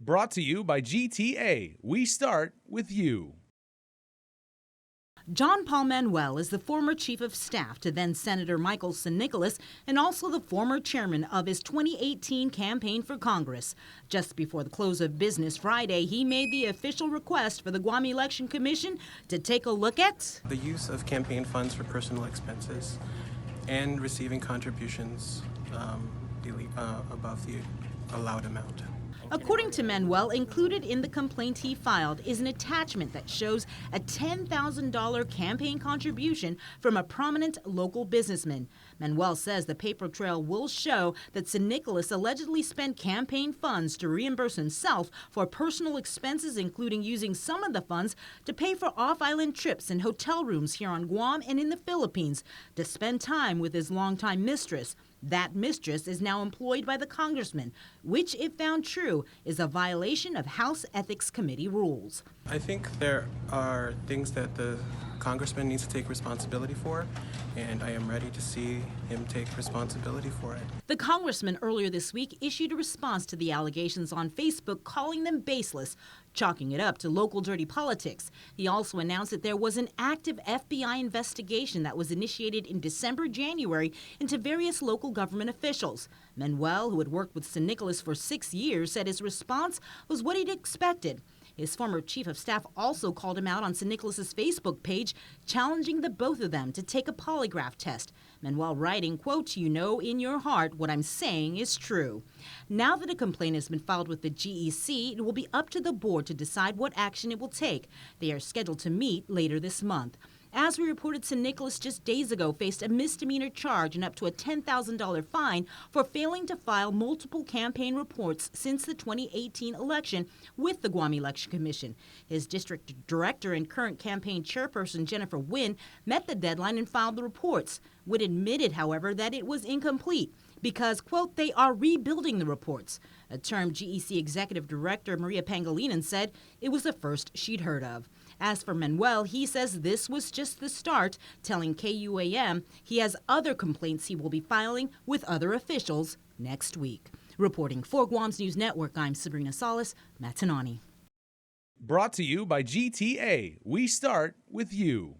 Brought to you by GTA. We start with you. John Paul Manuel is the former chief of staff to then Senator Michael San Nicolas and also the former chairman of his 2018 campaign for Congress. Just before the close of business Friday, he made the official request for the Guam Election Commission to take a look at the use of campaign funds for personal expenses and receiving contributions above the allowed amount. According to Manuel, included in the complaint he filed is an attachment that shows a $10,000 campaign contribution from a prominent local businessman. Manuel says the paper trail will show that San Nicolas allegedly spent campaign funds to reimburse himself for personal expenses, including using some of the funds to pay for off-island trips and hotel rooms here on Guam and in the Philippines to spend time with his longtime mistress. That mistress is now employed by the congressman, which, if found true, is a violation of House Ethics Committee rules. I think there are things that the congressman needs to take responsibility for, and I am ready to see him take responsibility for it. The congressman earlier this week issued a response to the allegations on Facebook, calling them baseless, chalking it up to local dirty politics. He also announced that there was an active FBI investigation that was initiated in January into various local government officials. Manuel, who had worked with San Nicolas for 6 years, said his response was what he'd expected. His former chief of staff also called him out on San Nicolas' Facebook page, challenging the both of them to take a polygraph test. Manuel writing, quote, "You know in your heart what I'm saying is true." Now that a complaint has been filed with the GEC, it will be up to the board to decide what action it will take. They are scheduled to meet later this month. As we reported, San Nicolas just days ago faced a misdemeanor charge and up to a $10,000 fine for failing to file multiple campaign reports since the 2018 election with the Guam Election Commission. His district director and current campaign chairperson, Jennifer Wynn, met the deadline and filed the reports. Wynn admitted, however, that it was incomplete because, quote, they are rebuilding the reports. A term GEC Executive Director Maria Pangilinan said it was the first she'd heard of. As for Manuel, he says this was just the start, telling KUAM he has other complaints he will be filing with other officials next week. Reporting for Guam's News Network, I'm Sabrina Salas, Matanani. Brought to you by GTA. We start with you.